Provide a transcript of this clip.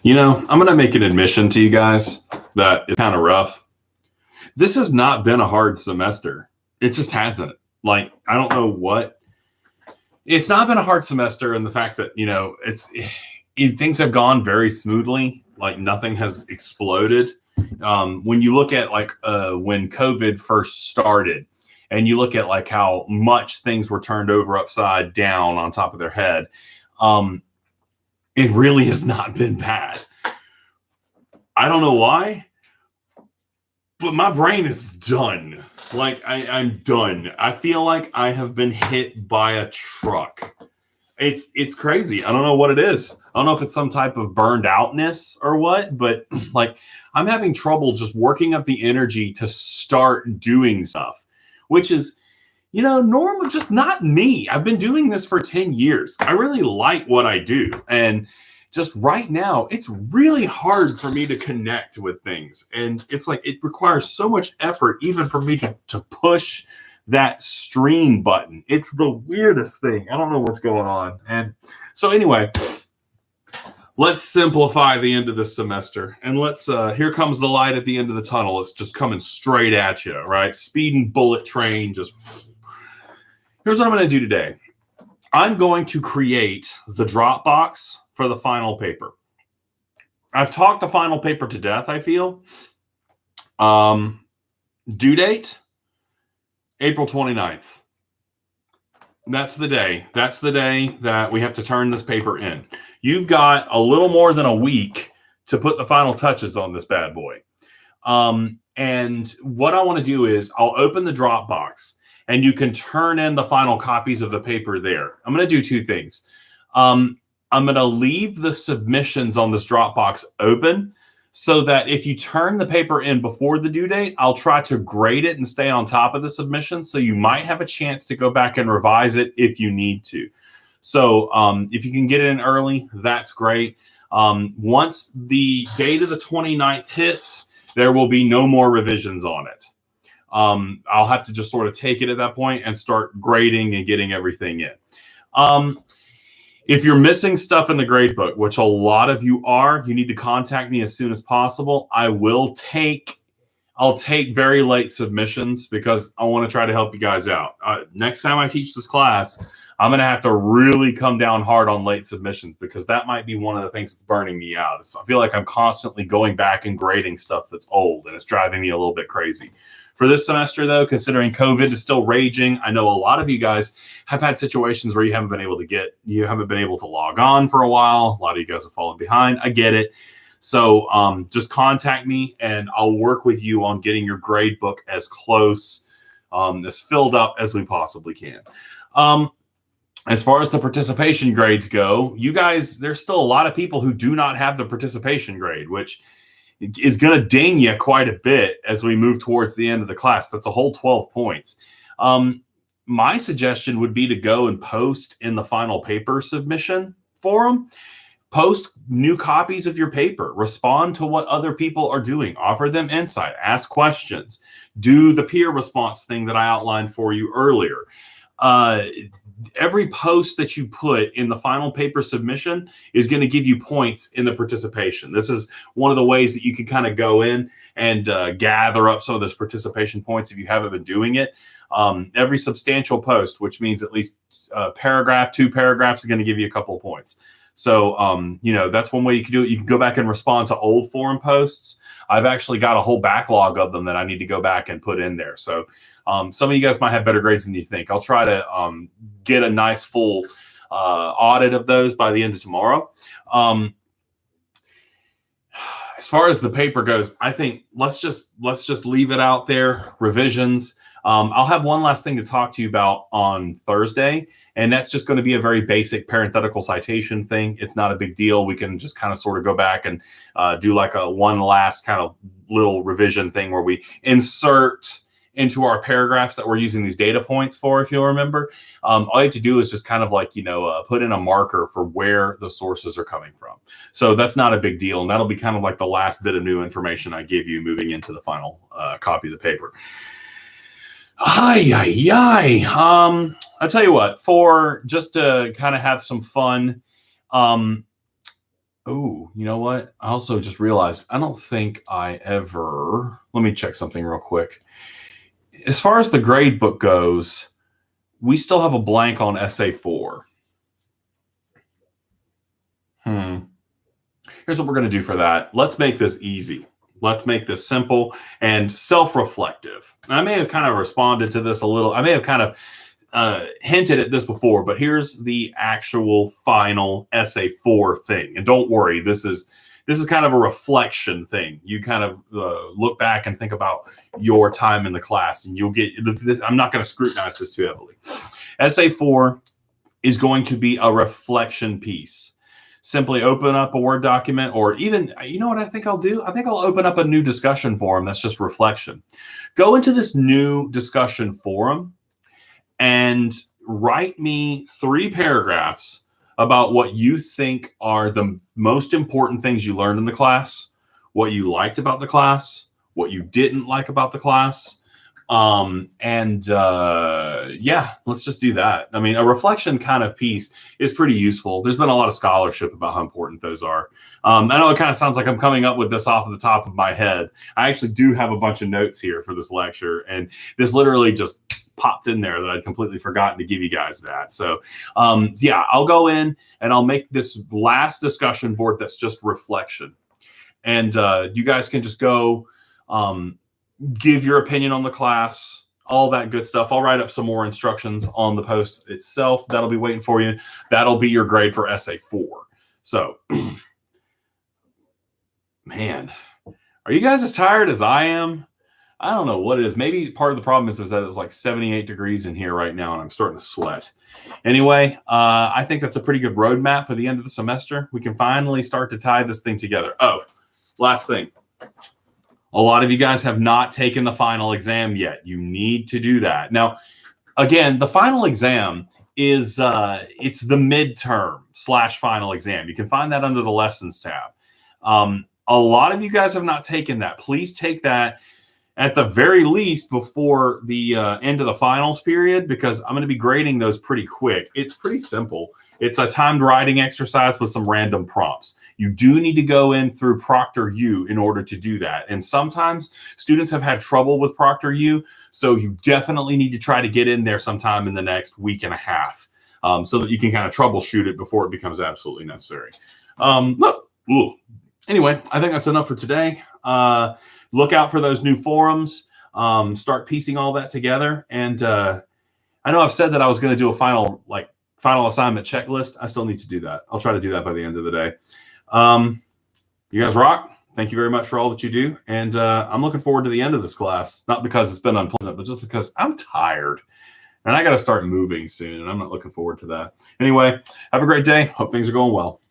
I'm going to make an admission to you guys that is kind of rough. This has not been a hard semester. It just hasn't. Like, I don't know what. It's not been a hard semester in the fact that, things have gone very smoothly. Like, nothing has exploded. When you look at, when COVID first started, and you look at, how much things were turned over upside down on top of their head, it really has not been bad. I don't know why, but my brain is done. I'm done. I feel like I have been hit by a truck. It's crazy. I don't know what it is. I don't know if it's some type of burned outness or what, but I'm having trouble just working up the energy to start doing stuff, which is, normal, just not me. I've been doing this for 10 years. I really like what I do. And just right now, it's really hard for me to connect with things. And it's it requires so much effort even for me to push that stream button. It's the weirdest thing. I don't know what's going on. And so anyway, let's simplify the end of the semester. And here comes the light at the end of the tunnel. It's just coming straight at you, right? Speeding bullet train. Here's what I'm going to do today. I'm going to create the Dropbox for the final paper. I've talked the final paper to death, I feel. Due date, April 29th. That's the day. That's the day that we have to turn this paper in. You've got a little more than a week to put the final touches on this bad boy. And what I want to do is I'll open the Dropbox and you can turn in the final copies of the paper there. I'm going to do two things. I'm going to leave the submissions on this Dropbox open so that if you turn the paper in before the due date, I'll try to grade it and stay on top of the submission. So you might have a chance to go back and revise it if you need to. So if you can get it in early, that's great. Once the date of the 29th hits, there will be no more revisions on it. I'll have to just sort of take it at that point and start grading and getting everything in. If you're missing stuff in the grade book, which a lot of you are, you need to contact me as soon as possible. I'll take very late submissions because I want to try to help you guys out. Next time I teach this class, I'm going to have to really come down hard on late submissions because that might be one of the things that's burning me out. So I feel like I'm constantly going back and grading stuff that's old, and it's driving me a little bit crazy. For this semester, though, considering COVID is still raging, I know a lot of you guys have had situations where you haven't been able to log on for a while. A lot of you guys have fallen behind. I get it. So just contact me and I'll work with you on getting your grade book as close, as filled up as we possibly can. As far as the participation grades go, you guys, there's still a lot of people who do not have the participation grade, which is going to ding you quite a bit as we move towards the end of the class. That's a whole 12 points. My suggestion would be to go and post in the final paper submission forum. Post new copies of your paper. Respond to what other people are doing. Offer them insight. Ask questions. Do the peer response thing that I outlined for you earlier. Every post that you put in the final paper submission is going to give you points in the participation. This is one of the ways that you can kind of go in and gather up some of those participation points if you haven't been doing it. Every substantial post, which means at least a paragraph, 2 paragraphs, is going to give you a couple of points. So, that's one way you can do it. You can go back and respond to old forum posts. I've actually got a whole backlog of them that I need to go back and put in there. So some of you guys might have better grades than you think. I'll try to get a nice full audit of those by the end of tomorrow. As far as the paper goes, I think let's just leave it out there. Revisions. I'll have one last thing to talk to you about on Thursday, and that's just going to be a very basic parenthetical citation thing. It's not a big deal. We can just kind of sort of go back and do like a one last kind of little revision thing where we insert into our paragraphs that we're using these data points for, if you'll remember. All you have to do is just kind of like, put in a marker for where the sources are coming from. So that's not a big deal. And that'll be kind of like the last bit of new information I give you moving into the final copy of the paper. I'll tell you what, for just to kind of have some fun, Oh, you know what? I also just realized I don't think I ever. Let me check something real quick. As far as the grade book goes, we still have a blank on SA4. Here's what we're going to do for that. Let's make this easy. Let's make this simple and self-reflective. I may have kind of responded to this a little. I may have kind of hinted at this before, but here's the actual final SA4 thing. And don't worry, this is kind of a reflection thing. You kind of look back and think about your time in the class, and you'll get. I'm not going to scrutinize this too heavily. SA4 is going to be a reflection piece. Simply open up a Word document, or even, you know what I think I'll do? I think I'll open up a new discussion forum that's just reflection. Go into this new discussion forum and write me 3 paragraphs about what you think are the most important things you learned in the class, what you liked about the class, what you didn't like about the class. Yeah, let's just do that. I mean, a reflection kind of piece is pretty useful. There's been a lot of scholarship about how important those are. I know it kind of sounds like I'm coming up with this off of the top of my head. I actually do have a bunch of notes here for this lecture, and this literally just popped in there that I'd completely forgotten to give you guys that. So yeah, I'll go in and I'll make this last discussion board that's just reflection. And you guys can just go give your opinion on the class, all that good stuff. I'll write up some more instructions on the post itself. That'll be waiting for you. That'll be your grade for SA4. So, man, are you guys as tired as I am? I don't know what it is. Maybe part of the problem is that it's like 78 degrees in here right now, and I'm starting to sweat. Anyway, I think that's a pretty good roadmap for the end of the semester. We can finally start to tie this thing together. Oh, last thing. A lot of you guys have not taken the final exam yet. You need to do that. Now, again, the final exam is it's the midterm / final exam. You can find that under the lessons tab. A lot of you guys have not taken that. Please take that at the very least before the end of the finals period, because I'm going to be grading those pretty quick. It's pretty simple. It's a timed writing exercise with some random prompts. You do need to go in through ProctorU in order to do that. And sometimes students have had trouble with ProctorU, so you definitely need to try to get in there sometime in the next week and a half so that you can kind of troubleshoot it before it becomes absolutely necessary. Anyway, I think that's enough for today. Look out for those new forums. Start piecing all that together. And I know I've said that I was going to do a final assignment checklist. I still need to do that. I'll try to do that by the end of the day. You guys rock. Thank you very much for all that you do. And I'm looking forward to the end of this class, not because it's been unpleasant, but just because I'm tired and I got to start moving soon. And I'm not looking forward to that. Anyway, have a great day. Hope things are going well.